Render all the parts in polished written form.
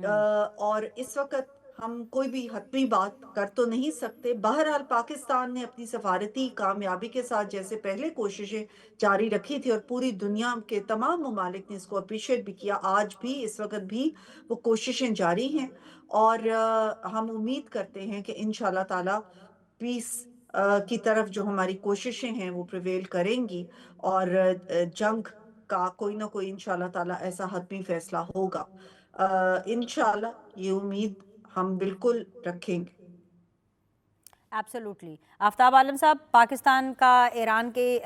اور اس وقت ہم کوئی بھی حتمی بات کر تو نہیں سکتے. بہرحال پاکستان نے اپنی سفارتی کامیابی کے ساتھ جیسے پہلے کوششیں جاری رکھی تھی اور پوری دنیا کے تمام ممالک نے اس کو اپریشیٹ بھی کیا, آج بھی اس وقت بھی وہ کوششیں جاری ہیں, اور ہم امید کرتے ہیں کہ انشاءاللہ تعالی پیس کی طرف جو ہماری کوششیں ہیں وہ پریویل کریں گی, اور جنگ کا کوئی نہ کوئی انشاءاللہ تعالی ایسا حتمی فیصلہ ہوگا. انشاءاللہ یہ امید ہم بالکل رکھیں گے. ایبسولوٹلی. آفتاب عالم صاحب, پاکستان کا ایران کے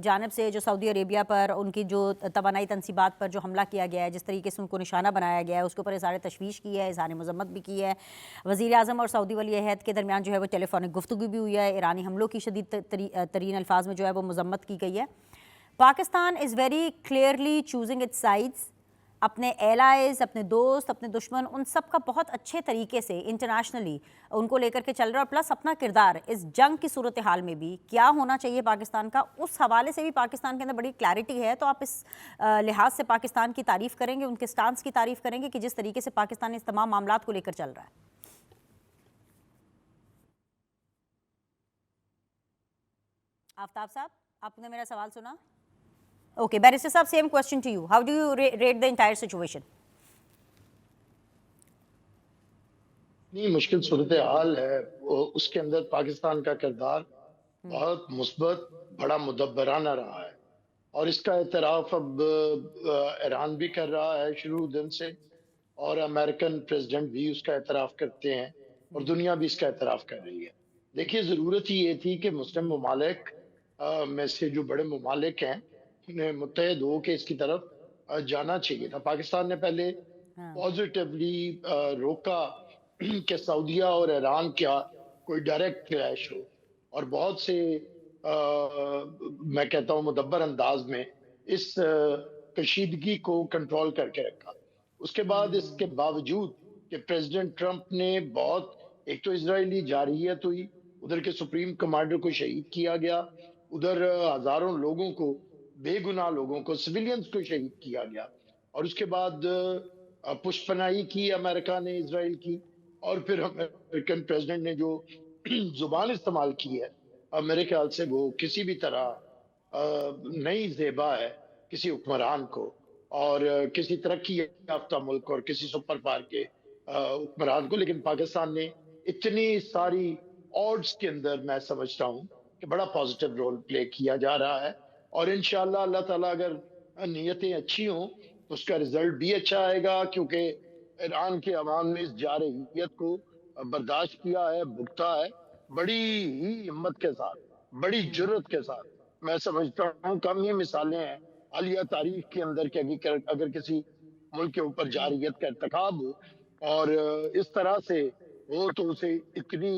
جانب سے جو سعودی عربیہ پر ان کی جو توانائی تنصیبات پر جو حملہ کیا گیا ہے, جس طریقے سے ان کو نشانہ بنایا گیا ہے, اس کے اوپر اظہار تشویش کی ہے, اظہار مذمت بھی کی ہے. وزیر اعظم اور سعودی ولی عہد کے درمیان جو ہے وہ ٹیلی فونک گفتگو بھی ہوئی ہے. ایرانی حملوں کی شدید ترین الفاظ میں جو ہے وہ مذمت کی گئی ہے. Pakistan is very clearly choosing its sides. اپنے ایلائز, اپنے دوست, اپنے دشمن, ان سب کا بہت اچھے طریقے سے انٹرنیشنلی ان کو لے کر کے چل رہا ہے, اور پلس اپنا کردار اس جنگ کی صورتحال میں بھی کیا ہونا چاہیے پاکستان کا, اس حوالے سے بھی پاکستان کے اندر بڑی کلیئرٹی ہے. تو آپ اس لحاظ سے پاکستان کی تعریف کریں گے, ان کے سٹانس کی تعریف کریں گے کہ جس طریقے سے پاکستان اس تمام معاملات کو لے کر چل رہا ہے. آفتاب صاحب, آپ نے میرا سوال سنا؟ اوکے, بیرسٹر صاحب, same question to you. How do you rate the entire situation? نہیں, مشکل صورتحال ہے. اس کے اندر پاکستان کا کردار بہت مثبت, بڑا مدبرانہ رہا ہے, اور اس کا اعتراف اب ایران بھی کر رہا ہے شروع دن سے, اور امریکن پریزیڈنٹ بھی اس کا اعتراف کرتے ہیں, اور دنیا بھی اس کا اعتراف کر رہی ہے. دیکھیے, ضرورت ہی یہ تھی کہ مسلم ممالک میں سے جو بڑے ممالک ہیں انہیں متحد ہو کے اس کی طرف جانا چاہیے تھا. پاکستان نے پہلے پازیٹیولی روکا کہ سعودیہ اور ایران کیا کوئی ڈائریکٹ کلیش ہو, اور بہت سے میں کہتا ہوں مدبر انداز میں اس کشیدگی کو کنٹرول کر کے رکھا. اس کے بعد اس کے باوجود کہ پریزیڈنٹ ٹرمپ نے بہت, ایک تو اسرائیلی جارحیت ہوئی, ادھر کے سپریم کمانڈر کو شہید کیا گیا, ادھر ہزاروں لوگوں کو, بے گناہ لوگوں کو, سویلینز کو شہید کیا گیا, اور اس کے بعد پشت پناہی کی امریکہ نے اسرائیل کی, اور پھر امریکن پریزیڈنٹ نے جو زبان استعمال کی ہے میرے خیال سے وہ کسی بھی طرح نہیں زیبا ہے کسی حکمران کو, اور کسی ترقی یافتہ ملک اور کسی سپر پاور کے حکمران کو. لیکن پاکستان نے اتنی ساری آڈز کے اندر میں سمجھتا ہوں کہ بڑا پازیٹیو رول پلے کیا جا رہا ہے, اور انشاءاللہ اللہ تعالیٰ اگر نیتیں اچھی ہوں تو اس کا رزلٹ بھی اچھا آئے گا, کیونکہ ایران کے عوام نے اس جارحیت کو برداشت کیا ہے, بھگتا ہے بڑی ہی ہمت کے ساتھ, بڑی جرت کے ساتھ. میں سمجھتا ہوں کم ہی مثالیں ہیں حالیہ تاریخ کے اندر کہ اگر کسی ملک کے اوپر جارحیت کا ارتکاب ہو اور اس طرح سے ہو تو اسے اتنی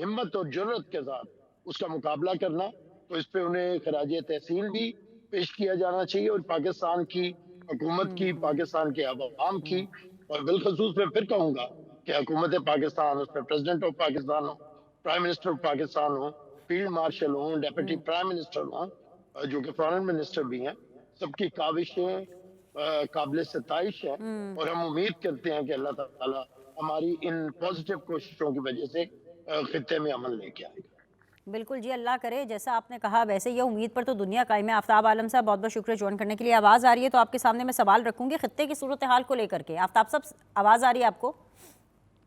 ہمت اور جرت کے ساتھ اس کا مقابلہ کرنا, تو اس پہ انہیں خراج تحسین بھی پیش کیا جانا چاہیے. اور پاکستان کی حکومت کی, پاکستان کے عوام کی, اور بالخصوص میں پھر کہوں گا کہ حکومت پاکستان, اس میں president of Pakistan who, prime minister of Pakistan who, field marshal ہوں, ڈیپٹی پرائم منسٹر ہوں, جو کہ فارن منسٹر بھی ہیں, سب کی کاوشیں قابل ستائش ہیں, اور ہم امید کرتے ہیں کہ اللہ تعالیٰ ہماری ان پازیٹیو کوششوں کی وجہ سے خطے میں امن لے کے آئے گا. بالکل جی, اللہ کرے جیسا آپ نے کہا ویسے, یہ امید پر تو دنیا قائم ہے. آفتاب عالم صاحب, بہت بہت شکریہ جوائن کرنے کے لیے. آواز آ رہی ہے تو آپ کے سامنے میں سوال رکھوں گی خطے کی صورتحال کو لے کر کے. آفتاب صاحب, آواز آ رہی ہے آپ کو؟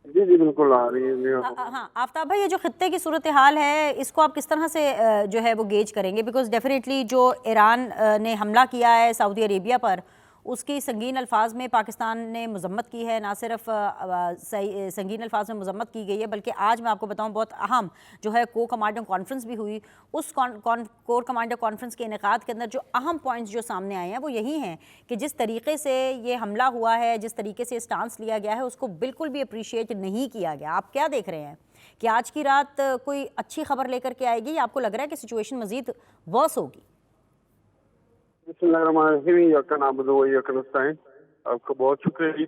جی جی بالکل آ رہی ہے. ہاں آفتاب بھائی, یہ جو خطے کی صورتحال ہے اس کو آپ کس طرح سے جو ہے وہ گیج کریں گے؟ بیکاز ڈیفینیٹلی جو ایران نے حملہ کیا ہے سعودی عربیہ پر, اس کی سنگین الفاظ میں پاکستان نے مذمت کی ہے. نہ صرف سنگین الفاظ میں مذمت کی گئی ہے بلکہ آج میں آپ کو بتاؤں بہت اہم جو ہے کور کمانڈر کانفرنس بھی ہوئی. اس کور کمانڈر کانفرنس کے انعقاد کے اندر جو اہم پوائنٹس جو سامنے آئے ہیں وہ یہی ہیں کہ جس طریقے سے یہ حملہ ہوا ہے, جس طریقے سے اسٹانس لیا گیا ہے, اس کو بالکل بھی اپریشیٹ نہیں کیا گیا. آپ کیا دیکھ رہے ہیں کہ آج کی رات کوئی اچھی خبر لے کر کے آئے گی, یا آپ کو لگ رہا ہے کہ سچویشن مزید ورس ہوگی؟ بسم اللہ الرحمن الرحیم. یقین عبد و یقین نستعین. آپ کا بہت شکریہ.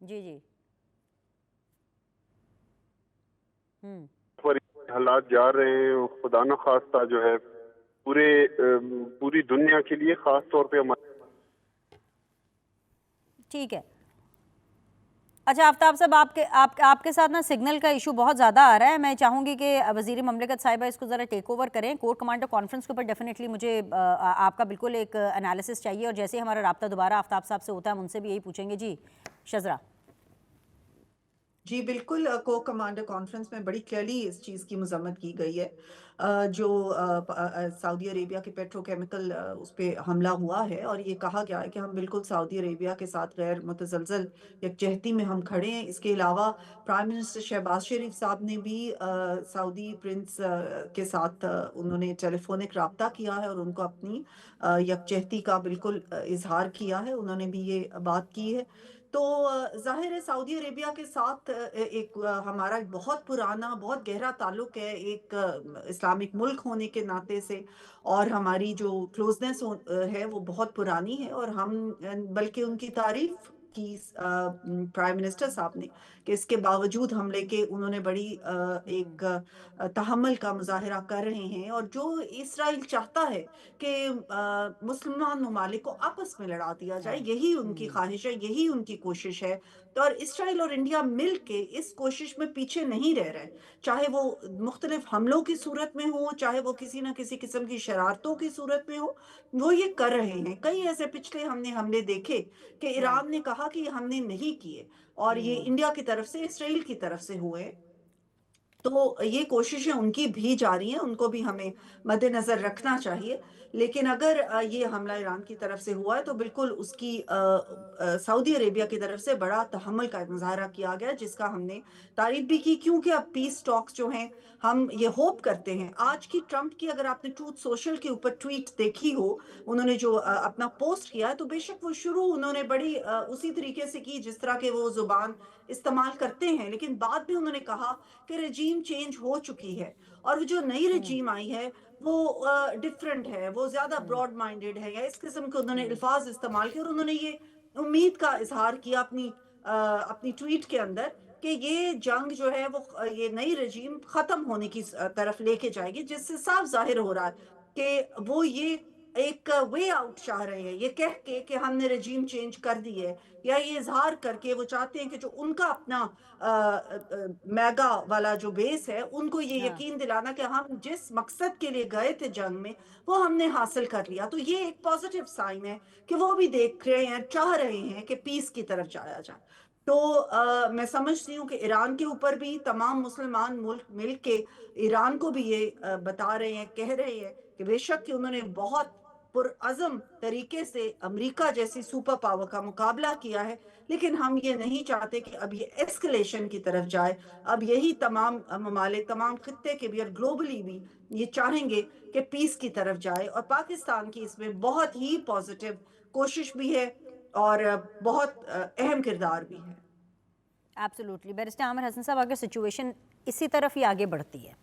جی جی حالات جا رہے ہیں, خدا نخواستہ جو ہے پوری دنیا کے لیے, خاص طور پہ ہمارے ٹھیک ہے. اچھا آفتاب صاحب، آپ کے ساتھ نا سگنل کا ایشو بہت زیادہ آ رہا ہے. میں چاہوں گی کہ وزیر مملکت صاحبہ اس کو ذرا ٹیک اوور کریں. کور کمانڈر کانفرنس کے اوپر ڈیفینیٹلی مجھے آپ کا بالکل ایک انالیسس چاہیے، اور جیسے ہمارا رابطہ دوبارہ آفتاب صاحب سے ہوتا ہے ہم ان سے بھی یہی پوچھیں گے. جی شذرا. جی بالکل، کو کمانڈر کانفرنس میں بڑی کلیئرلی اس چیز کی مذمت کی گئی ہے جو سعودی عربیہ کے پیٹرو کیمیکل اس پہ حملہ ہوا ہے، اور یہ کہا گیا ہے کہ ہم بالکل سعودی عربیہ کے ساتھ غیر متزلزل یکجہتی میں ہم کھڑے ہیں. اس کے علاوہ پرائم منسٹر شہباز شریف صاحب نے بھی سعودی پرنس کے ساتھ انہوں نے ٹیلی فونک رابطہ کیا ہے اور ان کو اپنی یکجہتی کا بالکل اظہار کیا ہے. انہوں نے بھی یہ بات کی ہے. تو ظاہر ہے سعودی عربیہ کے ساتھ ایک ہمارا بہت پرانا بہت گہرا تعلق ہے، ایک اسلامک ملک ہونے کے ناطے سے، اور ہماری جو کلوزنس ہے وہ بہت پرانی ہے. اور ہم بلکہ ان کی تعریف کی پرائم منسٹر صاحب نے کہ اس کے باوجود حملے کے انہوں نے بڑی ایک تحمل کا مظاہرہ کر رہے ہیں. اور جو اسرائیل چاہتا ہے کہ مسلمان ممالک کو آپس میں لڑا دیا جائے، یہی ان کی خواہش ہے، یہی ان کی کوشش ہے. تو اور اسرائیل اور انڈیا مل کے اس کوشش میں پیچھے نہیں رہ رہے، چاہے وہ مختلف حملوں کی صورت میں ہو، چاہے وہ کسی نہ کسی قسم کی شرارتوں کی صورت میں ہو، وہ یہ کر رہے ہیں. کئی ایسے پچھلے ہم نے حملے دیکھے کہ ایران نے کہا کہ یہ ہم نے نہیں کیے، اور یہ انڈیا کی طرف سے اسرائیل کی طرف سے ہوئے. تو یہ کوششیں ان کی بھی جاری ہیں، ان کو بھی ہمیں مد نظر رکھنا چاہیے. لیکن اگر یہ حملہ ایران کی طرف سے ہوا ہے تو بالکل اس کی سعودی عربیہ کی طرف سے بڑا تحمل کا مظاہرہ کیا گیا، جس کا ہم نے تعریف بھی کی. کیونکہ اب پیس ٹاکس جو ہیں، ہم یہ ہوپ کرتے ہیں. آج کی ٹرمپ کی اگر آپ نے ٹروتھ سوشل کے اوپر ٹویٹ دیکھی ہو، انہوں نے جو اپنا پوسٹ کیا ہے، تو بے شک وہ شروع انہوں نے بڑی اسی طریقے سے کی جس طرح کے وہ زبان استعمال کرتے ہیں، لیکن بعد میں انہوں نے کہا کہ رجیم چینج ہو چکی ہے، اور جو نئی رجیم آئی ہے وہ ڈیفرنٹ ہے، وہ زیادہ براڈ مائنڈڈ ہے، یا اس قسم کے انہوں نے الفاظ استعمال کیے. اور انہوں نے یہ امید کا اظہار کیا اپنی ٹویٹ کے اندر کہ یہ جنگ جو ہے وہ یہ نئی رجیم ختم ہونے کی طرف لے کے جائے گی، جس سے صاف ظاہر ہو رہا ہے کہ وہ یہ ایک وے آؤٹ چاہ رہے ہیں، یہ کہہ کے کہ ہم نے رجیم چینج کر دی ہے، یا یہ اظہار کر کے وہ چاہتے ہیں کہ جو ان کا اپنا میگا والا جو بیس ہے ان کو یہ یقین دلانا کہ ہم جس مقصد کے لیے گئے تھے جنگ میں وہ ہم نے حاصل کر لیا. تو یہ ایک پازیٹیو سائن ہے کہ وہ بھی دیکھ رہے ہیں، چاہ رہے ہیں کہ پیس کی طرف جایا جائے. تو میں سمجھتی ہوں کہ ایران کے اوپر بھی تمام مسلمان ملک مل کے ایران کو بھی یہ بتا رہے ہیں، کہہ رہے ہیں کہ بے شک کہ انہوں نے بہت پرعزم طریقے سے امریکہ جیسی سپر پاور کا مقابلہ کیا ہے، لیکن ہم یہ نہیں چاہتے کہ اب یہ ایسکلیشن کی طرف جائے. اب یہی تمام ممالک، تمام خطے کے بھی اور گلوبلی بھی یہ چاہیں گے کہ پیس کی طرف جائے. اور پاکستان کی اس میں بہت ہی پازیٹیو کوشش بھی ہے اور بہت اہم کردار بھی ہے. ایبسلیوٹلی. بیرسٹر عامر حسن صاحب، اگر سچویشن اسی طرف ہی آگے بڑھتی ہے،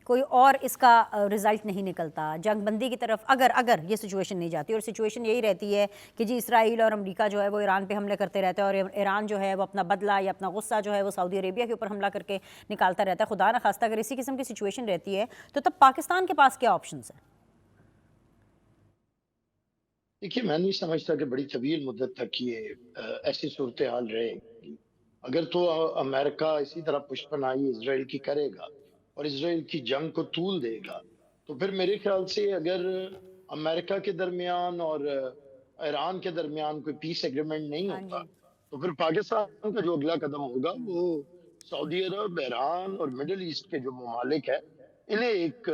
کوئی اور اس کا رزلٹ نہیں نکلتا، جنگ بندی کی طرف اگر یہ سچویشن نہیں جاتی، اور سچویشن یہی رہتی ہے کہ جی اسرائیل اور امریکہ جو ہے وہ ایران پہ حملے کرتے رہتا ہے، اور ایران جو ہے وہ اپنا بدلہ یا اپنا غصہ جو ہے وہ سعودی عربیہ کے اوپر حملہ کر کے نکالتا رہتا ہے، خدا نخواستہ اگر اسی قسم کی سچویشن رہتی ہے تو تب پاکستان کے پاس کیا آپشنز ہیں؟ دیکھیے، میں نہیں سمجھتا کہ بڑی طویل مدت تک یہ ایسی صورتحال رہے گی. اگر تو امریکہ اسی طرح پشپنائی اسرائیل کی کرے گا اور اسرائیل کی جنگ کو طول دے گا، تو پھر میرے خیال سے اگر امریکہ کے درمیان اور ایران کے درمیان کوئی پیس ایگریمنٹ نہیں ہوگا، تو پھر پاکستان کا جو اگلا قدم ہوگا وہ سعودی عرب، ایران اور مڈل ایسٹ کے جو ممالک ہیں انہیں ایک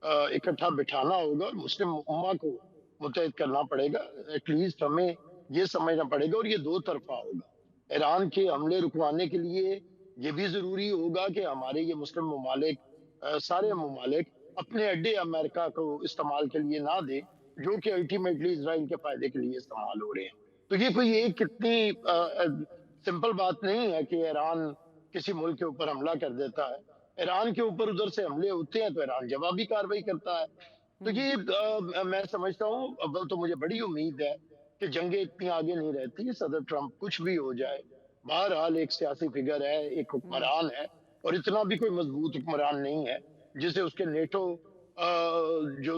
اکٹھا بٹھانا ہوگا اور مسلم امہ کو متحد کرنا پڑے گا. ایٹ لیسٹ ہمیں یہ سمجھنا پڑے گا، اور یہ دو طرفہ ہوگا. ایران کے حملے رکوانے کے لیے یہ بھی ضروری ہوگا کہ ہمارے یہ مسلم ممالک، سارے ممالک اپنے اڈے امریکہ کو استعمال کے لیے نہ دیں، جو کہ الٹیمیٹلی اسرائیل کے فائدے کے لیے استعمال ہو رہے ہیں. تو یہ کوئی ایک کتنی سمپل بات نہیں ہے کہ ایران کسی ملک کے اوپر حملہ کر دیتا ہے. ایران کے اوپر ادھر سے حملے ہوتے ہیں تو ایران جوابی کارروائی کرتا ہے. تو یہ میں سمجھتا ہوں، اول تو مجھے بڑی امید ہے کہ جنگیں اتنی آگے نہیں رہتی. صدر ٹرمپ کچھ بھی ہو جائے، بہرحال ایک سیاسی فگر ہے، ایک حکمران ہے، اور اتنا بھی کوئی مضبوط حکمران نہیں ہے جسے اس کے نیٹو جو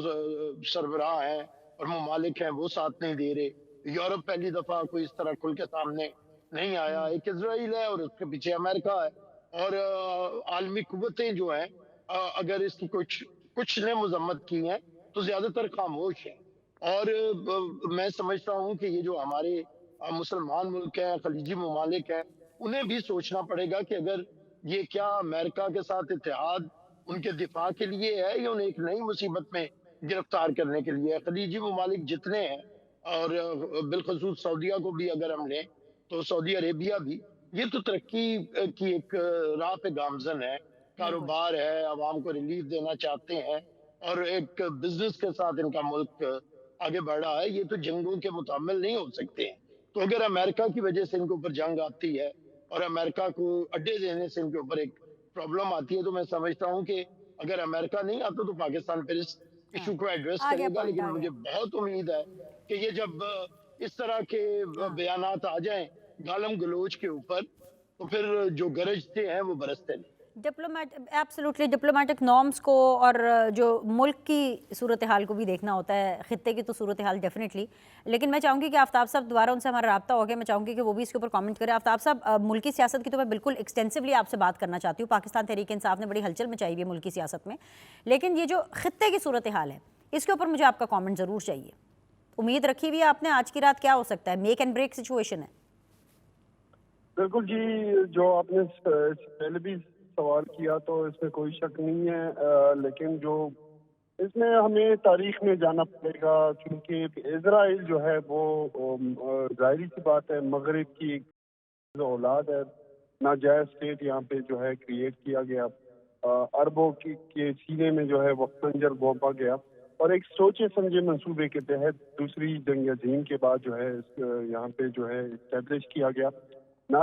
سربراہ ہیں اور ممالک ہیں وہ ساتھ نہیں دے رہے. یورپ پہلی دفعہ کوئی اس طرح کھل کے سامنے نہیں آیا. ایک اسرائیل ہے اور اس کے پیچھے امریکہ ہے, اور عالمی قوتیں جو ہیں اگر اس کی کچھ نے مذمت کی ہیں تو زیادہ تر خاموش ہیں. اور میں سمجھتا ہوں کہ یہ جو ہمارے مسلمان ملک ہیں, خلیجی ممالک ہیں, انہیں بھی سوچنا پڑے گا کہ اگر یہ کیا امریکہ کے ساتھ اتحاد ان کے دفاع کے لیے ہے یا انہیں ایک نئی مصیبت میں گرفتار کرنے کے لیے ہے. خلیجی ممالک جتنے ہیں اور بالخصوص سعودیہ کو بھی اگر ہم لیں تو سعودی عربیہ بھی, یہ تو ترقی کی ایک راہ پہ گامزن ہے, کاروبار ہے, عوام کو ریلیف دینا چاہتے ہیں اور ایک بزنس کے ساتھ ان کا ملک آگے بڑھ رہا ہے. یہ تو جنگوں کے متحمل نہیں ہو سکتے ہیں. تو اگر امریکہ کی وجہ سے ان کے اوپر جنگ آتی ہے اور امریکہ کو اڈے دینے سے ان کے اوپر ایک پرابلم آتی ہے, تو میں سمجھتا ہوں کہ اگر امریکہ نہیں آتا تو پاکستان پھر اس ایشو کو ایڈریس آ گیا کرے گا. پوائنٹ, لیکن آ گیا. مجھے بہت امید ہے کہ یہ جب اس طرح کے بیانات آ جائیں گالم گلوچ کے اوپر تو پھر جو گرجتے ہیں وہ برستے نہیں. ایبسلیوٹلی ڈپلومیٹک نارمز کو اور جو ملک کی صورتحال کو بھی دیکھنا ہوتا ہے, خطے کی تو صورتحال ڈیفینیٹلی. لیکن میں چاہوں گی کہ آفتاب صاحب, دوبارہ ان سے ہمارا رابطہ ہو گیا, میں چاہوں گی کہ وہ بھی اس کے اوپر کامنٹ کریں. آفتاب صاحب, ملکی سیاست کی تو میں بالکل ایکسٹینسولی آپ سے بات کرنا چاہتی ہوں. پاکستان تحریک انصاف نے بڑی ہلچل مچائی ہوئی ہے ملکی سیاست میں, لیکن یہ جو خطے کی صورتحال ہے اس کے اوپر مجھے آپ کا کامنٹ ضرور چاہیے. امید رکھی ہوئی ہے آپ نے آج کی رات کیا ہو سکتا ہے؟ میک اینڈ بریک سچویشن ہے. بالکل جی, جو آپ نے پہلے بھی سوال کیا تو اس میں کوئی شک نہیں ہے, لیکن جو اس میں ہمیں تاریخ میں جانا پڑے گا, کیونکہ اسرائیل جو ہے وہ ظاہری سی بات ہے مغرب کی اولاد ہے. ناجائز اسٹیٹ یہاں پہ جو ہے کریٹ کیا گیا, عربوں کے سینے میں جو ہے وہ خنجر گھونپا گیا, اور ایک سوچے سمجھے منصوبے کے تحت دوسری جنگ عظیم کے بعد جو ہے یہاں پہ جو ہے اسٹیبلش کیا گیا. نہ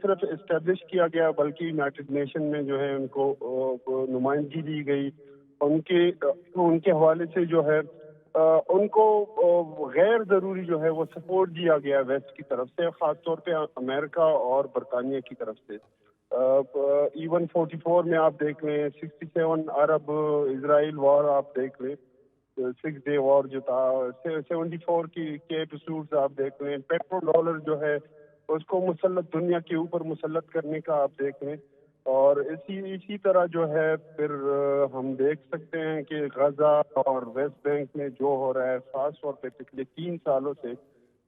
صرف اسٹیبلش کیا گیا بلکہ یونائٹڈ نیشن میں جو ہے ان کو نمائندگی دی گئی. ان کے حوالے سے جو ہے ان کو غیر ضروری جو ہے وہ سپورٹ دیا گیا ویسٹ کی طرف سے, خاص طور پہ امریکہ اور برطانیہ کی طرف سے. ایون 44 میں آپ دیکھ لیں, 67 عرب اسرائیل وار آپ دیکھ لیں, 6 ڈے وار جو تھا, 74 کے ایپیسوڈز آپ دیکھ لیں, پیٹرو ڈالر جو ہے اس کو مسلط دنیا کے اوپر مسلط کرنے کا آپ دیکھ لیں. اور اسی طرح جو ہے پھر ہم دیکھ سکتے ہیں کہ غزہ اور ویسٹ بینک میں جو ہو رہا ہے, خاص طور پہ پچھلے 3 سالوں سے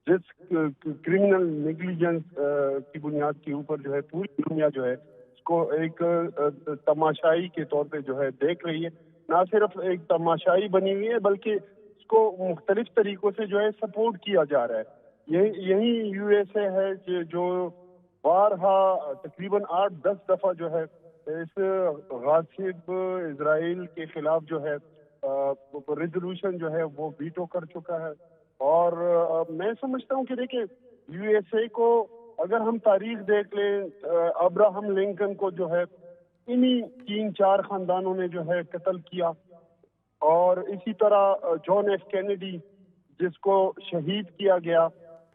جس کرمنل نیگلیجنس کی بنیاد کے اوپر جو ہے پوری دنیا جو ہے اس کو ایک تماشائی کے طور پہ جو ہے دیکھ رہی ہے. نہ صرف ایک تماشائی بنی ہوئی ہے بلکہ اس کو مختلف طریقوں سے جو ہے سپورٹ کیا جا رہا ہے. یہی یو ایس اے ہے جو بارہا تقریباً 8-10 دفعہ جو ہے اس غاصب اسرائیل کے خلاف جو ہے ریزولوشن جو ہے وہ ویٹو کر چکا ہے. اور میں سمجھتا ہوں کہ دیکھیں یو ایس اے کو اگر ہم تاریخ دیکھ لیں, ابراہم لنکن کو جو ہے انہی 3-4 خاندانوں نے جو ہے قتل کیا, اور اسی طرح جان ایف کینیڈی جس کو شہید کیا گیا,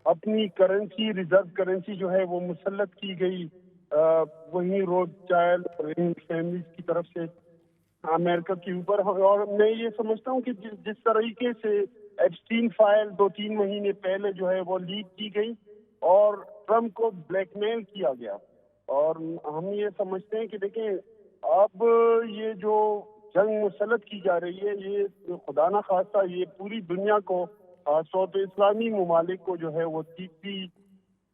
اپنی کرنسی ریزرو کرنسی جو ہے وہ مسلط کی گئی وہیں روڈ چائلڈ فیملیز کی طرف سے امریکہ کے اوپر. اور میں یہ سمجھتا ہوں کہ جس طریقے سے ایپسٹین فائل 2-3 مہینے پہلے جو ہے وہ لیک کی گئی اور ٹرمپ کو بلیک میل کیا گیا, اور ہم یہ سمجھتے ہیں کہ دیکھیں اب یہ جو جنگ مسلط کی جا رہی ہے یہ خدا نہ خواستہ یہ پوری دنیا کو, خاص طور پہ اسلامی ممالک کو جو ہے وہ تیسری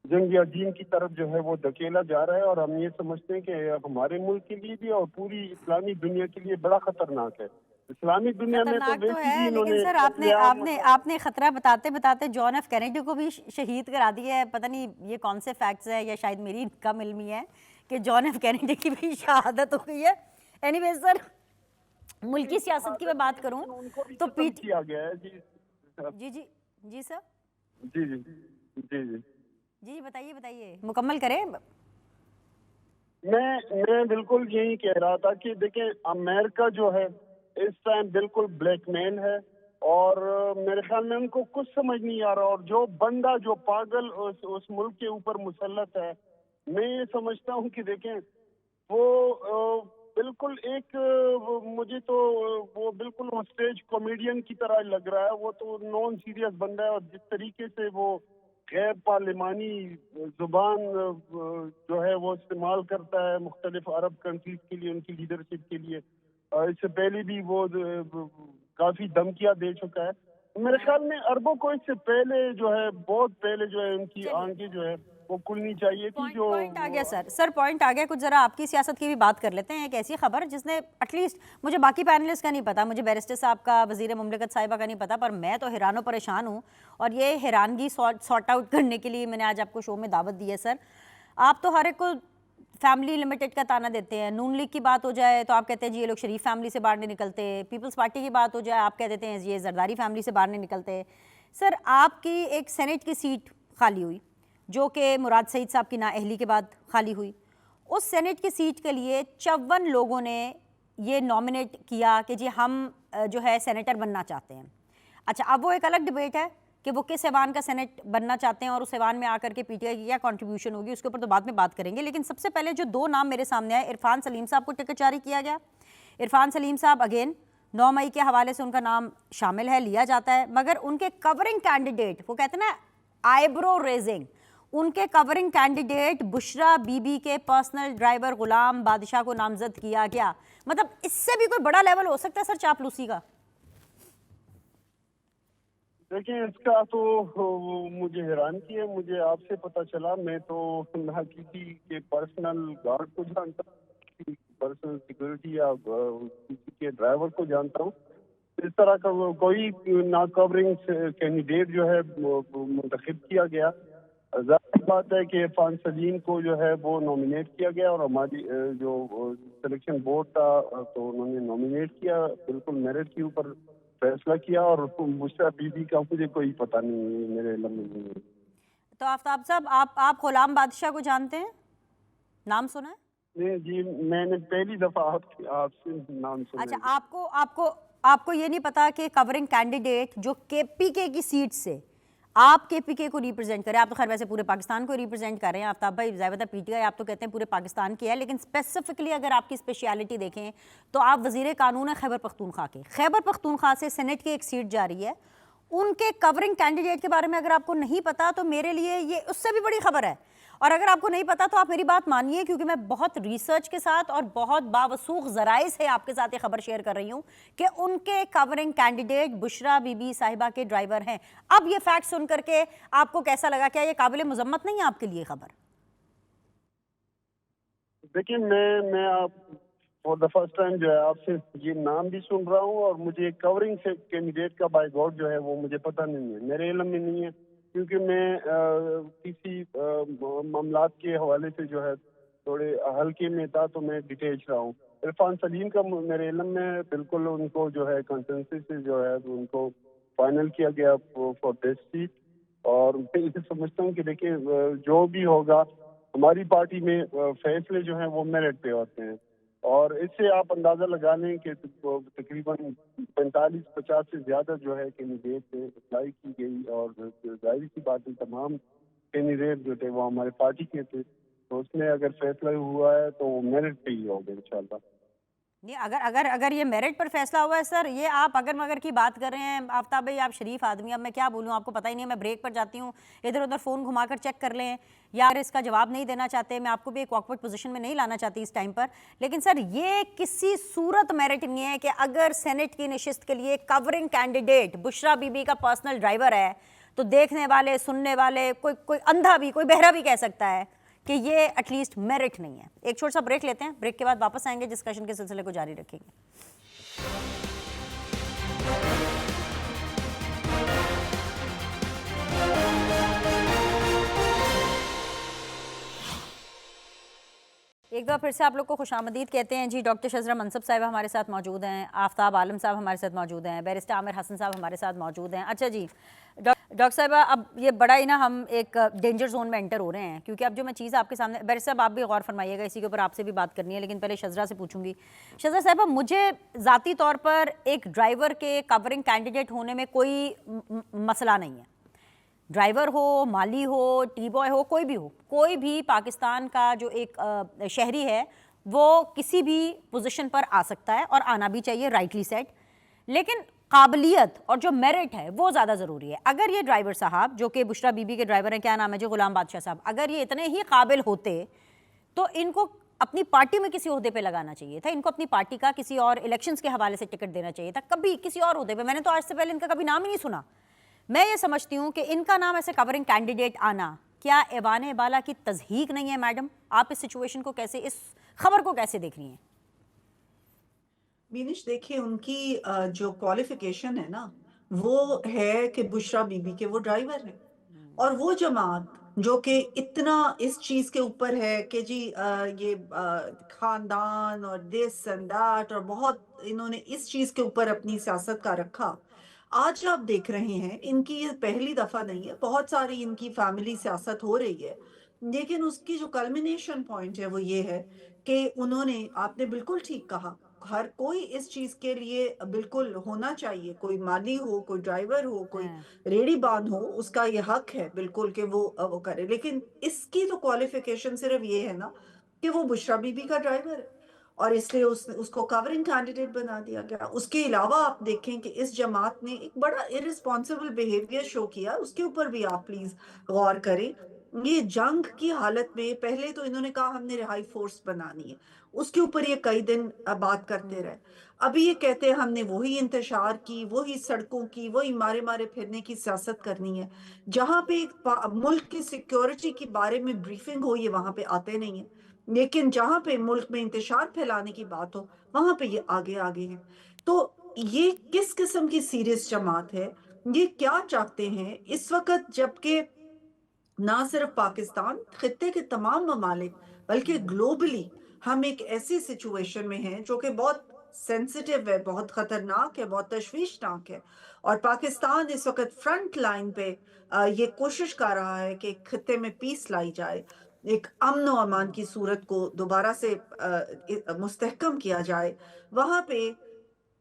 جنگ عظیم کی طرف جو ہے وہ دھکیلا جا رہا ہے. اور ہم یہ سمجھتے ہیں کہ ہمارے ملک کے لیے بھی اور پوری اسلامی دنیا کے لیے بڑا خطرناک ہے. اسلامی دنیا میں خطرناک تو ویسے ہے, بھی انہوں لیکن نے سر آپ نے خطرہ بتاتے بتاتے جان ایف کینیڈی کو بھی شہید کرا دیا ہے. پتہ نہیں یہ کون سے فیکٹس ہیں, یا شاید میری کم علمی ہے کہ جان ایف کینیڈی کی بھی شہادت ہو گئی ہے. اینی ویز سر, ملکی سیاست کی میں بات کروں تو کیا گیا ہے. جی سر, جی بتائیے مکمل کریں. میں بالکل یہی کہہ رہا تھا کہ دیکھیں امریکہ جو ہے اس ٹائم بالکل بلیک مین ہے, اور میرے خیال میں ان کو کچھ سمجھ نہیں آ رہا. اور جو بندہ جو پاگل اس ملک کے اوپر مسلط ہے, میں یہ سمجھتا ہوں کہ دیکھیں وہ بالکل ایک مجھے تو وہ بالکل وہ اسٹیج کامیڈین کی طرح لگ رہا ہے. وہ تو نان سیریس بندہ ہے, اور جس طریقے سے وہ غیر پارلیمانی زبان جو ہے وہ استعمال کرتا ہے مختلف عرب کنٹریز کے لیے, ان کی لیڈرشپ کے لیے. اس سے پہلے بھی وہ کافی دھمکیاں دے چکا ہے. میرے خیال میں عربوں کو اس سے پہلے جو ہے, بہت پہلے جو ہے ان کی آنکھیں جو ہے وہ کھلنی چاہیے تھی. جو پوائنٹ آ گیا سر پوائنٹ آ گیا. کچھ ذرا آپ کی سیاست کی بھی بات کر لیتے ہیں. ایک ایسی خبر جس نے ایٹ لیسٹ, مجھے باقی پینلسٹ کا نہیں پتا, مجھے بیرسٹر صاحب کا, وزیر مملکت صاحبہ کا نہیں پتا, پر میں تو حیران و پریشان ہوں, اور یہ حیرانگی سارٹ آؤٹ کرنے کے لیے میں نے آج آپ کو شو میں دعوت دی ہے. سر آپ تو ہر ایک کو فیملی لمیٹڈ کا تانا دیتے ہیں. نون لیگ کی بات ہو جائے تو آپ کہتے ہیں جی یہ لوگ شریف فیملی سے باہر نہیں نکلتے. پیپلز پارٹی کی بات ہو جائے آپ کہہ دیتے ہیں یہ زرداری فیملی سے باہر نہیں نکلتے. سر آپ کی ایک سینٹ کی سیٹ خالی ہوئی جو کہ مراد سعید صاحب کی نااہلی کے بعد خالی ہوئی. اس سینٹ کی سیٹ کے لیے 54 لوگوں نے یہ نامنیٹ کیا کہ جی ہم جو ہے سینیٹر بننا چاہتے ہیں. اچھا, اب وہ ایک الگ ڈبیٹ ہے کہ وہ کس ایوان کا سینٹ بننا چاہتے ہیں اور اس ایوان میں آ کر کے پی ٹی آئی کی کیا کنٹریبیوشن ہوگی, اس کے اوپر تو بعد میں بات کریں گے. لیکن سب سے پہلے جو 2 نام میرے سامنے آئے, عرفان سلیم صاحب کو ٹکٹ جاری کیا گیا. عرفان سلیم صاحب اگین 9 مئی کے حوالے سے ان کا نام شامل ہے, لیا جاتا ہے, مگر ان کے کورنگ کینڈیڈیٹ, وہ کہتے ہیں نا آئی برو ریزنگ, ان کے covering candidate Bushra be be کے پرسنل ڈرائیور غلام بادشاہ کو نامزد کیا گیا. مطلب اس سے بھی کوئی بڑا لیول ہو سکتا ہے سر چاپلوسی کا؟ دیکھیں اس کا تو مجھے حیران کی ہے. مجھے آپ سے پتہ چلا, میں تو نہ کسی کے پرسنل گارڈ کو جانتا ہوں, پرسنل سیکورٹی یا کسی کے ڈرائیور کو جانتا ہوں. اس طرح کا کوئی نا کورنگ کینڈیڈیٹ جو ہے منتخب کیا گیا. ظاہر بات ہے کہ عرفان سلیم کو جو ہے وہ نامنیٹ کیا گیا, اور ہماری جو سلیکشن بورڈ تھا تو انہوں نے نامنیٹ کیا, بالکل میرٹ کے اوپر فیصلہ کیا. اور بشرا بی بی کا مجھے کوئی پتہ نہیں ہے, میرے علم میں نہیں ہے. تو آفتاب صاحب آپ غلام بادشاہ کو جانتے ہیں, نام سنا ہے؟ نہیں جی, میں نے پہلی دفعہ آپ سے نام سنا. اچھا, آپ کو یہ نہیں پتا کہ کورنگ کینڈیڈیٹ جو کے پی کے کی سیٹ سے آپ کے پی کے کو ریپرزینٹ کریں, آپ تو خیر ویسے پورے پاکستان کو ریپرزینٹ کر رہے ہیں آفتاب بھائی, ظاہر ہے پی ٹی آئی آپ تو کہتے ہیں پورے پاکستان کی ہے, لیکن اسپیسیفکلی اگر آپ کی اسپیشیلٹی دیکھیں تو آپ وزیر قانون ہیں خیبر پختونخوا کے. خیبر پختونخوا سے سینٹ کی ایک سیٹ جا رہی ہے, ان کے کورنگ کینڈیڈیٹ کے بارے میں اگر آپ کو نہیں پتا تو میرے لیے یہ اس سے بھی بڑی خبر ہے. اور اگر آپ کو نہیں پتا تو آپ میری بات مانیے, کیونکہ میں بہت ریسرچ کے ساتھ اور بہت باوثوق ذرائع سے آپ کے ساتھ یہ خبر شیئر کر رہی ہوں کہ ان کے covering candidate Bushra be be صاحبہ کے ڈرائیور ہیں. اب یہ فیکٹ سن کر کے آپ کو کیسا لگا؟ کیا یہ قابل مذمت نہیں ہے آپ کے لیے خبر؟ دیکھیں میں آپ فور دا فرسٹ ٹائم جو ہے آپ سے یہ نام بھی سن رہا ہوں, اور مجھے کورنگ سے کینڈیڈیٹ کا بائی گاڈ جو ہے وہ مجھے پتہ نہیں ہے, میرے علم میں نہیں ہے, کیونکہ میں کسی معاملات کے حوالے سے جو ہے تھوڑے ہلکے میں تھا تو میں ڈیٹیچ رہا ہوں. عرفان سلیم کا میرے علم میں بالکل ان کو جو ہے کنسنسس سے جو ہے ان کو فائنل کیا گیا فار دس سیٹ. اور میں اسے سمجھتا ہوں کہ دیکھیں جو بھی ہوگا ہماری پارٹی میں فیصلے جو ہیں وہ میرٹ پہ ہوتے ہیں, اور اس سے آپ اندازہ لگا لیں کہ تقریباً 45-50 سے زیادہ جو ہے کینڈیڈیٹ اپلائی کی گئی, اور ظاہر سی بات ہے تمام کینڈیڈیٹ جو تھے وہ ہمارے پارٹی کے تھے, تو اس میں اگر فیصلہ ہوا ہے تو وہ میرٹ پہ ہی ہوگا انشاءاللہ. نہیں, اگر یہ میرٹ پر فیصلہ ہوا ہے سر, یہ آپ اگر مگر کی بات کر رہے ہیں آفتاب بھائی, آپ شریف آدمی, اب میں کیا بولوں, آپ کو پتہ ہی نہیں ہے, میں بریک پر جاتی ہوں, ادھر ادھر فون گھما کر چیک کر لیں, یا اگر اس کا جواب نہیں دینا چاہتے, میں آپ کو بھی ایک آکورڈ پوزیشن میں نہیں لانا چاہتی اس ٹائم پر, لیکن سر یہ کسی صورت میرٹ نہیں ہے کہ اگر سینٹ کی نشست کے لیے covering candidate Bushra be be کا پرسنل ڈرائیور ہے تو دیکھنے والے, سننے والے, کوئی اندھا بھی, کوئی بہرا بھی کہہ سکتا ہے کہ یہ ایٹ لیسٹ میرٹ نہیں ہے. ایک چھوٹا سا بریک لیتے ہیں, بریک کے بعد واپس آئیں گے, ڈسکشن کے سلسلے کو جاری رکھیں گے. ایک بار پھر سے آپ لوگ کو خوش آمدید کہتے ہیں جی. ڈاکٹر شذرا منصب صاحب ہمارے ساتھ موجود ہیں, آفتاب عالم صاحب ہمارے ساتھ موجود ہیں, بیرسٹر عامر حسن صاحب ہمارے ساتھ موجود ہیں. اچھا جی ڈاکٹر صاحبہ, اب یہ بڑا ہی نا ہم ایک ڈینجر زون میں انٹر ہو رہے ہیں, کیونکہ اب جو میں چیز آپ کے سامنے, بیرسٹر صاحب آپ بھی غور فرمائیے گا, اسی کے اوپر آپ سے بھی بات کرنی ہے, لیکن پہلے شذرا سے پوچھوں گی. شذرا صاحبہ, مجھے ذاتی طور پر ایک ڈرائیور کے کورنگ کینڈیڈیٹ ہونے میں کوئی مسئلہ نہیں ہے, ڈرائیور ہو, مالی ہو, ٹی بوائے ہو, کوئی بھی ہو, کوئی بھی پاکستان کا جو ایک شہری ہے وہ کسی بھی پوزیشن پر آ سکتا ہے اور آنا بھی چاہیے، رائٹلی سیٹ، لیکن قابلیت اور جو میرٹ ہے وہ زیادہ ضروری ہے. اگر یہ ڈرائیور صاحب جو کہ بشرا بی بی کے ڈرائیور ہیں، کیا نام ہے جو غلام بادشاہ صاحب، اگر یہ اتنے ہی قابل ہوتے تو ان کو اپنی پارٹی میں کسی عہدے پہ لگانا چاہیے تھا، ان کو اپنی پارٹی کا کسی اور الیکشنز کے حوالے سے ٹکٹ دینا چاہیے تھا، کبھی کسی اور عہدے پہ. میں نے تو آج سے پہلے ان کا کبھی نام ہی نہیں سنا. میں یہ سمجھتی ہوں کہ ان کا نام ایسے کورنگ کینڈیڈیٹ آنا کیا ایوان بالا کی تضحیق نہیں ہے؟ میڈم آپ اس سچویشن کو کیسے، اس خبر کو کیسے دیکھ رہی ہیں؟ بینش دیکھیں ان کی جو کوالیفیکیشن ہے نا وہ ہے کہ بشرا بی بی کے وہ ڈرائیور ہیں، اور وہ جماعت جو کہ اتنا اس چیز کے اوپر ہے کہ جی یہ خاندان اور دس اینڈ دیٹ، اور بہت انہوں نے اس چیز کے اوپر اپنی سیاست کا رکھا. آج آپ دیکھ رہے ہیں ان کی یہ پہلی دفعہ نہیں ہے، بہت ساری ان کی فیملی سیاست ہو رہی ہے، لیکن اس کی جو کلمنیشن پوائنٹ ہے وہ یہ ہے کہ انہوں نے، آپ نے بالکل ٹھیک کہا، ہر کوئی اس چیز کے لیے بالکل ہونا چاہیے، کوئی مالی ہو، کوئی ڈرائیور ہو، کوئی ریڑی باندھ ہو، اس کا یہ حق ہے بالکل کہ وہ کرے. لیکن اس کی تو کوالیفیکیشن صرف یہ ہے نا کہ وہ بشرا بی بی کا ڈرائیور ہے، اور اس لیے اس کو کورنگ کینڈیڈیٹ بنا دیا گیا. اس کے علاوہ آپ دیکھیں کہ اس جماعت نے ایک بڑا ارسپانسبل بیہیویئر شو کیا، اس کے اوپر بھی آپ پلیز غور کریں. یہ جنگ کی حالت میں پہلے تو انہوں نے کہا ہم نے رہائی فورس بنانی ہے، اس کے اوپر یہ کئی دن بات کرتے رہے. ابھی یہ کہتے ہیں ہم نے وہی انتشار کی، وہی سڑکوں کی، وہی مارے مارے پھرنے کی سیاست کرنی ہے. جہاں پہ ملک کی سیکیورٹی کے بارے میں بریفنگ ہو یہ وہاں پہ آتے نہیں ہیں، لیکن جہاں پہ ملک میں انتشار پھیلانے کی بات ہو وہاں پہ یہ آگے آگے ہیں. تو یہ کس قسم کی سیریس جماعت ہے؟ یہ کیا چاہتے ہیں اس وقت جبکہ نہ صرف پاکستان، خطے کے تمام ممالک بلکہ گلوبلی ہم ایک ایسی سچویشن میں ہیں جو کہ بہت سینسٹیو ہے، بہت خطرناک ہے، بہت تشویشناک ہے. اور پاکستان اس وقت فرنٹ لائن پہ یہ کوشش کر رہا ہے کہ خطے میں پیس لائی جائے، ایک امن و امان کی صورت کو دوبارہ سے مستحکم کیا جائے. وہاں پہ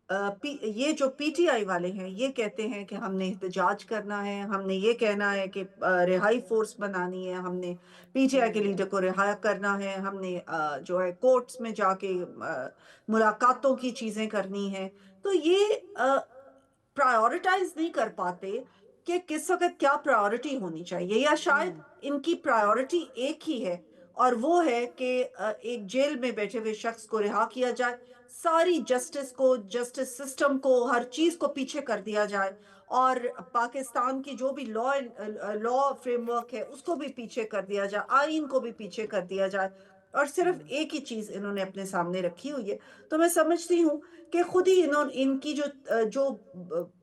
یہ جو پی ٹی آئی والے ہیں یہ کہتے ہیں کہ ہم نے احتجاج کرنا ہے، ہم نے یہ کہنا ہے کہ رہائی فورس بنانی ہے، ہم نے پی ٹی آئی کے لیڈر کو رہا کرنا ہے، ہم نے جو ہے کورٹس میں جا کے ملاقاتوں کی چیزیں کرنی ہے. تو یہ پرائیورٹائز نہیں کر پاتے کہ کس وقت کیا پرائیورٹی ہونی چاہیے، یا شاید ان کی پرائیورٹی ایک ہی ہے اور وہ ہے کہ ایک جیل میں بیٹھے ہوئے شخص کو رہا کیا جائے، ساری جسٹس کو، جسٹس سسٹم کو، ہر چیز کو پیچھے کر دیا جائے، اور پاکستان کی جو بھی لا فریم ورک ہے اس کو بھی پیچھے کر دیا جائے، آئین کو بھی پیچھے کر دیا جائے، اور صرف ایک ہی چیز انہوں نے اپنے سامنے رکھی ہوئی ہے. تو میں سمجھتی ہوں کہ خود ہی ان کی جو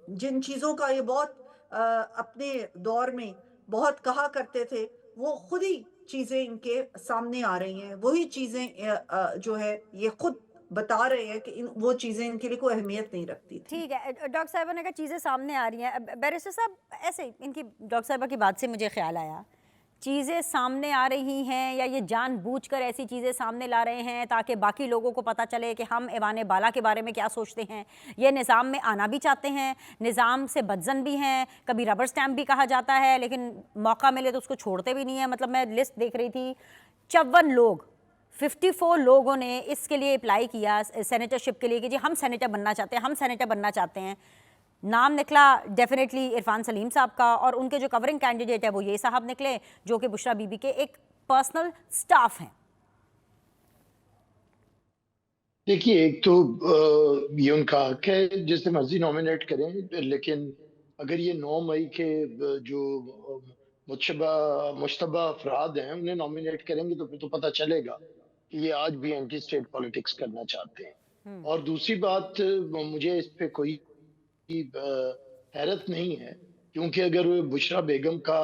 جن چیزوں کا یہ بہت اپنے دور میں بہت کہا کرتے تھے، وہ خود ہی چیزیں ان کے سامنے آ رہی ہیں، وہی چیزیں جو ہے یہ خود بتا رہے ہیں کہ وہ چیزیں ان کے لیے کوئی اہمیت نہیں رکھتی تھی. ٹھیک ہے، ڈاکٹر صاحبہ نے کہا چیزیں سامنے آ رہی ہیں. بیرسٹر صاحب ایسے ان کی ڈاکٹر صاحبہ کی بات سے مجھے خیال آیا، چیزیں سامنے آ رہی ہیں یا یہ جان بوجھ کر ایسی چیزیں سامنے لا رہے ہیں تاکہ باقی لوگوں کو پتہ چلے کہ ہم ایوان بالا کے بارے میں کیا سوچتے ہیں؟ یہ نظام میں آنا بھی چاہتے ہیں، نظام سے بدزن بھی ہیں، کبھی ربر سٹیمپ بھی کہا جاتا ہے لیکن موقع ملے تو اس کو چھوڑتے بھی نہیں ہیں. مطلب میں لسٹ دیکھ رہی تھی، 54 لوگ، 54 لوگوں نے اس کے لیے اپلائی کیا سینیٹرشپ کے لیے کہ جی ہم سینیٹر بننا چاہتے ہیں، ہم سینیٹر بننا چاہتے ہیں. نام نکلا ڈیفینیٹلی عرفان سلیم صاحب کا، اور ان کے جو کورنگ کینڈیڈیٹ ہے وہ یہ صاحب نکلے جو کہ بشرا بی بی کے ایک پرسنل سٹاف ہیں. دیکھیے ایک تو یہ ان کا حق ہے جسے مرضی نومینیٹ کریں، لیکن اگر یہ 9 مئی کے جو مشتبہ افراد ہیں انہیں نومینیٹ کریں گے تو پھر تو پتہ چلے گا کہ یہ آج بھی اینٹی اسٹیٹ پالیٹکس کرنا چاہتے ہیں. اور دوسری بات، مجھے اس پہ کوئی حیرت نہیں ہے، کیونکہ اگر بشرا بیگم کا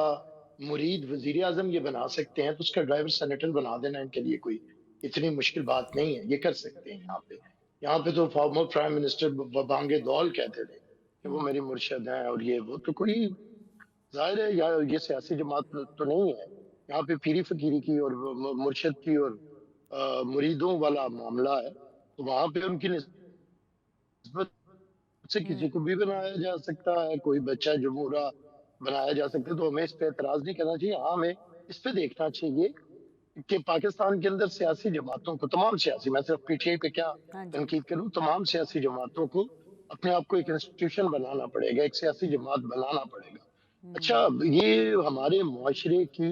مرید وزیر اعظم یہ بنا سکتے ہیں تو اس کا ڈرائیور سینیٹر بنا دینا ان کے لیے کوئی اتنی مشکل بات نہیں ہے، یہ کر سکتے ہیں. یہاں پہ تو فارمر پرائم منسٹر بانگے دول کہتے تھے کہ وہ میری مرشد ہیں، اور یہ وہ تو کوئی ظاہر ہے یہ سیاسی جماعت تو نہیں ہے. یہاں پہ پیری فقیری کی اور مرشد کی اور مریدوں والا معاملہ ہے، تو وہاں پہ ان کی نسبت سے کسی کو بھی بنایا جا سکتا ہے، کوئی بچہ جمہورہ بنایا جا سکتا ہے. تو ہمیں اس پہ اعتراض نہیں کرنا چاہیے، ہاں ہمیں اس پہ دیکھنا چاہیے کہ پاکستان کے اندر سیاسی جماعتوں کو، تمام سیاسی، میں صرف پی ٹی آئی پہ کیا ہاں جی تنقید کروں، تمام سیاسی جماعتوں کو اپنے آپ کو ایک انسٹیٹیوشن بنانا پڑے گا، ایک سیاسی جماعت بنانا پڑے گا. اچھا، یہ ہمارے معاشرے کی،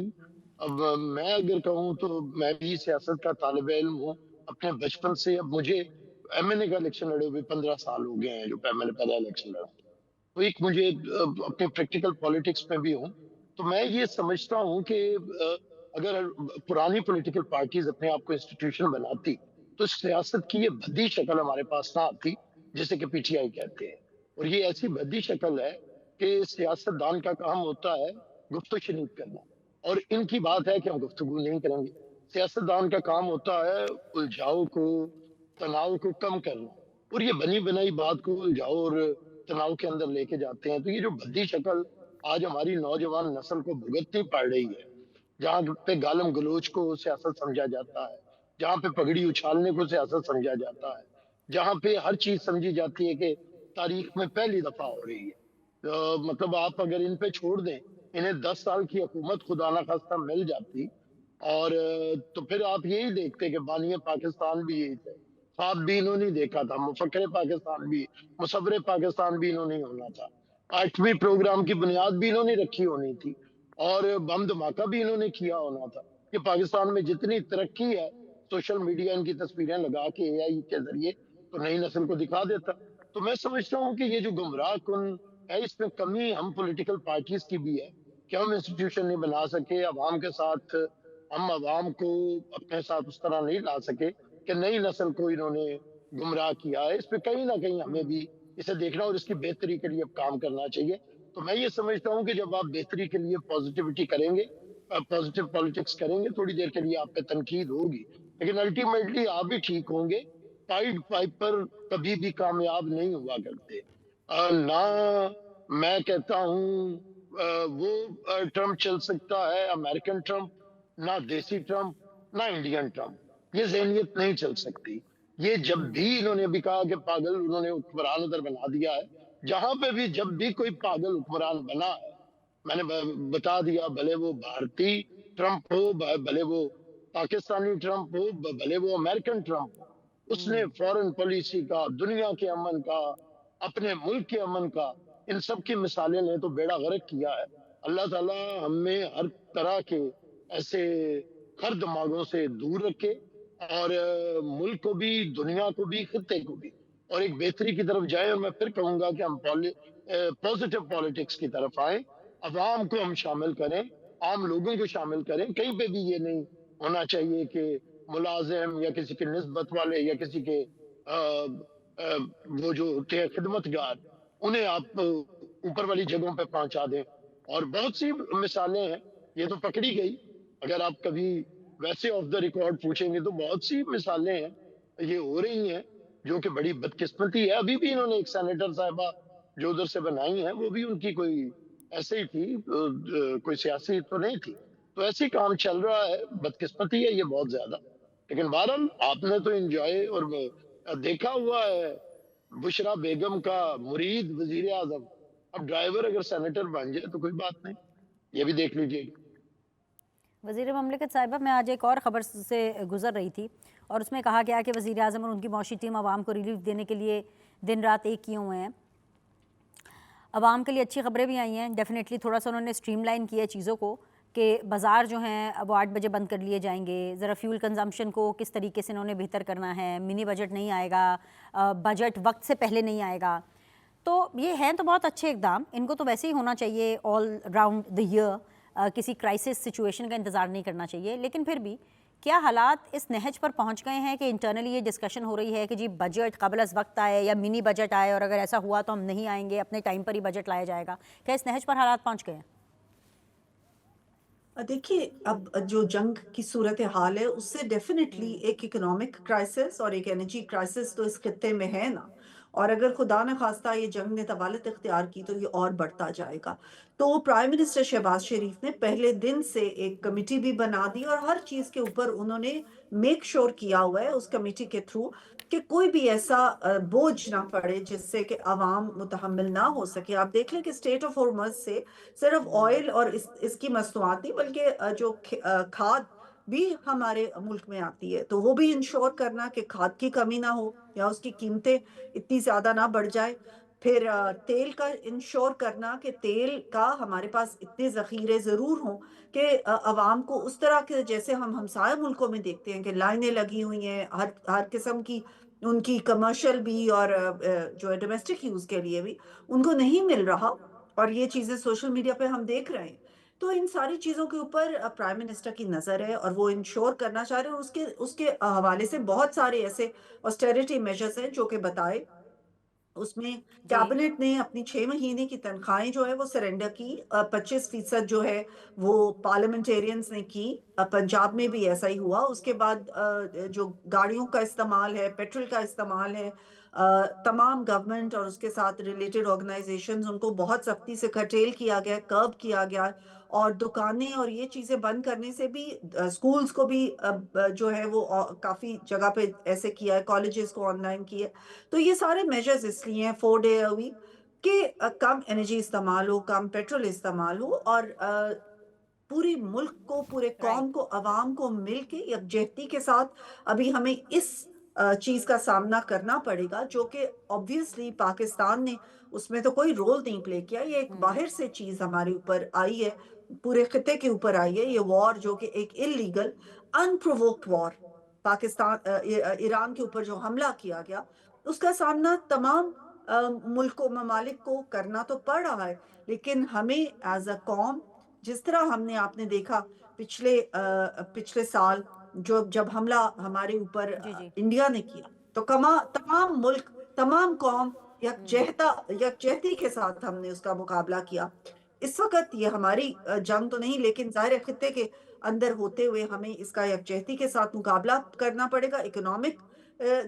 اب میں اگر کہوں تو میں بھی سیاست کا طالب علم ہوں اپنے بچپن سے. اب مجھے ایم این اے کا الیکشن لڑے ہوئے 15 سال ہو گئے ہیں، جو میں نے پہلا الیکشن لڑا. تو ایک مجھے اپنے پریکٹیکل پالیٹکس میں بھی ہوں، تو میں یہ سمجھتا ہوں کہ اگر پرانی پولیٹیکل پارٹیز اپنے آپ کو انسٹیٹیوشن بناتی تو سیاست کی یہ بھدی شکل ہمارے پاس نہ آتی جسے کہ پی ٹی آئی کہتے ہیں. اور یہ ایسی بھدی شکل ہے کہ سیاست دان کا کام ہوتا ہے گفتگو شنید کرنا، اور ان کی بات ہے کہ ہم گفتگو نہیں کریں گے. سیاست دان کا کام ہوتا ہے الجھاؤ کو، تناؤ کو کم کرنا، اور یہ بنی بنائی بات کو الجھاؤ اور تناؤ کے اندر لے کے جاتے ہیں. تو یہ جو بھدی شکل آج ہماری نوجوان نسل کو بھگتنی پڑ رہی ہے، جہاں پہ گالم گلوچ کو سیاست سمجھا جاتا ہے، جہاں پہ پگڑی اچھالنے کو سیاست سمجھا جاتا ہے، جہاں پہ ہر چیز سمجھی جاتی ہے کہ تاریخ میں پہلی دفعہ ہو رہی ہے. مطلب آپ اگر ان پہ چھوڑ دیں، انہیں 10 سال کی حکومت خدا نہ خواستہ مل جاتی، اور تو پھر آپ یہی دیکھتے کہ بانی پاکستان بھی یہی تھے، خواب بھی انہوں نے دیکھا تھا، مفکر پاکستان بھی، مصور پاکستان بھی انہوں نے ہونا تھا، 8ویں پروگرام کی بنیاد بھی انہوں نے رکھی ہونی تھی، اور بم دھماکہ بھی انہوں نے کیا ہونا تھا کہ پاکستان میں جتنی ترقی ہے سوشل میڈیا ان کی تصویریں لگا کے اے آئی کے ذریعے تو نئی نسل کو دکھا دیتا. تو میں سمجھتا ہوں کہ یہ جو گمراہ کن ہے، اس میں کمی ہم پولیٹیکل پارٹیز کی بھی ہے کہ ہم انسٹیٹیوشن نہیں بنا سکے عوام کے ساتھ، ہم عوام کو اپنے ساتھ اس طرح نہیں لا سکے کہ نئی نسل کو انہوں نے گمراہ کیا ہے. اس پہ کہیں نہ کہیں ہمیں بھی اسے دیکھنا اور اس کی بہتری کے لیے کام کرنا چاہیے. تو میں یہ سمجھتا ہوں کہ جب آپ بہتری کے لیے پازیٹیوٹی کریں گے، پازیٹیو پالیٹکس کریں گے، تھوڑی دیر کے لیے آپ پہ تنقید ہوگی، لیکن الٹیمیٹلی آپ بھی ٹھیک ہوں گے. پائڈ پائپر کبھی بھی کامیاب نہیں ہوا کرتے. نہ میں کہتا ہوں وہ ٹرمپ چل سکتا ہے، امریکن ٹرمپ، نہ دیسی ٹرمپ، نہ انڈین ٹرمپ. یہ ذہنیت نہیں چل سکتی. یہ جب بھی انہوں نے بھی کہا کہ پاگل انہوں نے حکمران ادھر بنا دیا ہے، جہاں پہ بھی جب بھی کوئی پاگل حکمران بنا ہے، میں نے بتا دیا، بھلے وہ بھارتی ٹرمپ ہو، بھلے وہ پاکستانی ٹرمپ ہو، بھلے وہ امریکن ٹرمپ ہو، اس نے فورن پالیسی کا، دنیا کے امن کا، اپنے ملک کے امن کا، ان سب کی مثالیں نے تو بیڑا غرق کیا ہے. اللہ تعالیٰ ہمیں ہر طرح کے ایسے خر دماغوں سے دور رکھے، اور ملک کو بھی، دنیا کو بھی، خطے کو بھی، اور ایک بہتری کی طرف جائیں. اور میں پھر کہوں گا کہ ہم پازیٹیو پالیٹکس کی طرف آئیں، عوام کو ہم شامل کریں، عام لوگوں کو شامل کریں. کہیں پہ بھی یہ نہیں ہونا چاہیے کہ ملازم یا کسی کے نسبت والے یا کسی کے وہ جو ہوتے ہیں خدمت گار، انہیں آپ اوپر والی جگہوں پہ پہنچا دیں. اور بہت سی مثالیں ہیں، یہ تو پکڑی گئی. اگر آپ کبھی ویسے آف دا ریکارڈ پوچھیں گے تو بہت سی مثالیں ہیں یہ ہو رہی ہیں، جو کہ بڑی بدقسمتی ہے. ابھی بھی انہوں نے ایک سینیٹر صاحبہ جو ادھر سے بنائی ہیں، وہ بھی ان کی کوئی ایسے ہی تھی، کوئی سیاسی تو نہیں تھی. تو ایسے ہی کام چل رہا ہے، بدقسمتی ہے یہ بہت زیادہ. لیکن بہرحال آپ نے تو انجوائے اور دیکھا ہوا ہے، بشرا بیگم کا مرید وزیر اعظم، اب ڈرائیور اگر سینیٹر بن جائے تو کوئی بات نہیں، یہ بھی دیکھ لیجیے. وزیر مملکت صاحبہ، میں آج ایک اور خبر سے گزر رہی تھی، اور اس میں کہا گیا کہ وزیر اعظم اور ان کی معاشی ٹیم عوام کو ریلیف دینے کے لیے دن رات ایک کیے ہوئے ہیں. عوام کے لیے اچھی خبریں بھی آئی ہیں. ڈیفینیٹلی تھوڑا سا انہوں نے اسٹریم لائن کیا ہے چیزوں کو، کہ بازار جو ہیں وہ 8 بجے بند کر لیے جائیں گے. ذرا فیول کنزمپشن کو کس طریقے سے انہوں نے بہتر کرنا ہے. منی بجٹ نہیں آئے گا، بجٹ وقت سے پہلے نہیں آئے گا. تو یہ ہیں تو بہت اچھے اقدام، ان کو تو ویسے ہی ہونا چاہیے آل راؤنڈ دی ایئر. کسی کرائسس سچویشن کا انتظار نہیں کرنا چاہیے. لیکن پھر بھی کیا حالات اس نہج پر پہنچ گئے ہیں کہ انٹرنلی یہ ڈسکشن ہو رہی ہے کہ جی بجٹ قبل از وقت آئے یا منی بجٹ آئے، اور اگر ایسا ہوا تو ہم نہیں آئیں گے، اپنے ٹائم پر ہی بجٹ لایا جائے گا. کیا اس نہج پر حالات پہنچ گئے ہیں؟ دیکھیے، اب جو جنگ کی صورتحال ہے اس سے ڈیفینیٹلی ایک اکنامک کرائسس اور ایک انرجی کرائسس تو اس خطے میں ہے نا. اور اگر خدا نہ خواستہ یہ جنگ نے طوالت اختیار کی تو یہ اور بڑھتا جائے گا. تو پرائم منسٹر شہباز شریف نے پہلے دن سے ایک کمیٹی بھی بنا دی، اور ہر چیز کے اوپر انہوں نے میک شور کیا ہوا ہے اس کمیٹی کے تھرو کہ کوئی بھی ایسا بوجھ نہ پڑے جس سے کہ عوام متحمل نہ ہو سکے. آپ دیکھ لیں کہ اسٹیٹ آف ہارمز سے صرف آئل اور اس کی مصنوعات نہیں، بلکہ جو کھاد بھی ہمارے ملک میں آتی ہے، تو وہ بھی انشور کرنا کہ کھاد کی کمی نہ ہو یا اس کی قیمتیں اتنی زیادہ نہ بڑھ جائے. پھر تیل کا انشور کرنا کہ تیل کا ہمارے پاس اتنے ذخیرے ضرور ہوں کہ عوام کو اس طرح کے جیسے ہم ہمسایہ ملکوں میں دیکھتے ہیں کہ لائنیں لگی ہوئی ہیں ہر قسم کی، ان کی کمرشل بھی اور جو ہے ڈومیسٹک یوز کے لیے بھی ان کو نہیں مل رہا، اور یہ چیزیں سوشل میڈیا پہ ہم دیکھ رہے ہیں. تو ان ساری چیزوں کے اوپر پرائم منسٹر کی نظر ہے اور وہ انشور کرنا چاہ رہے ہیں، اور اس کے حوالے سے بہت سارے ایسے آسٹیرٹی میجرز ہیں جو کہ بتائے. اس میں جی کیبنٹ نے اپنی 6 مہینے کی تنخواہیں جو ہے وہ سرنڈر کی، 25% جو ہے وہ پارلیمنٹیرینز نے کی. پنجاب میں بھی ایسا ہی ہوا. اس کے بعد جو گاڑیوں کا استعمال ہے، پیٹرول کا استعمال ہے، تمام گورنمنٹ اور اس کے ساتھ ریلیٹڈ آرگنائزیشنز ان کو بہت سختی سے کرٹیل کیا گیا، کرب کیا گیا. اور دکانیں اور یہ چیزیں بند کرنے سے بھی اسکولز کو بھی جو ہے وہ کافی جگہ پہ ایسے کیا ہے، کالجز کو آن لائن کیا. تو یہ سارے میجرز اس لیے ہیں 4 ڈے ویک کہ کم انرجی استعمال ہو، کم پیٹرول استعمال ہو، اور پوری ملک کو، پورے رائٹ. قوم کو، عوام کو مل کے یکجہتی کے ساتھ ابھی ہمیں اس چیز کا سامنا کرنا پڑے گا، جو کہ obviously پاکستان نے اس میں تو کوئی رول نہیں پلے کیا. یہ ایک باہر سے چیز ہمارے اوپر آئی ہے، پورے خطے کے اوپر آئی ہے یہ وار، جو کہ ایک انلیگل انپرووکڈ وار، پاکستان ایران کے اوپر جو حملہ کیا گیا اس کا سامنا تمام ملکوں، ممالک کو کرنا تو پڑ رہا ہے. لیکن ہمیں ایز اے قوم، جس طرح ہم نے، آپ نے دیکھا پچھلے سال جب حملہ ہمارے اوپر جی جی انڈیا نے کیا تو تمام ملک، تمام قوم یکجہتی کے ساتھ ہم نے اس کا مقابلہ کیا. اس وقت یہ ہماری جنگ تو نہیں، لیکن ظاہر خطے کے اندر ہوتے ہوئے ہمیں اس کا یکجہتی کے ساتھ مقابلہ کرنا پڑے گا. اکنامک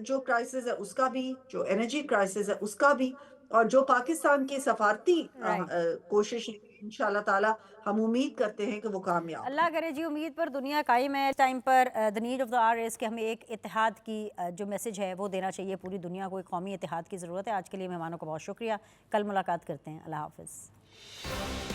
جو کرائسس ہے اس کا بھی، جو انرجی کرائسس ہے اس کا بھی، اور جو پاکستان کی سفارتی رائٹ. کوشش ہے انشاءاللہ تعالی ہم امید کرتے ہیں کہ وہ کامیاب اللہ کرے جی، امید پر دنیا قائم ہے. اس ٹائم پر the need of the hour is کہ ہمیں ایک اتحاد کی جو میسج ہے وہ دینا چاہیے پوری دنیا کو. ایک قومی اتحاد کی ضرورت ہے. آج کے لیے مہمانوں کا بہت شکریہ. کل ملاقات کرتے ہیں. اللہ حافظ.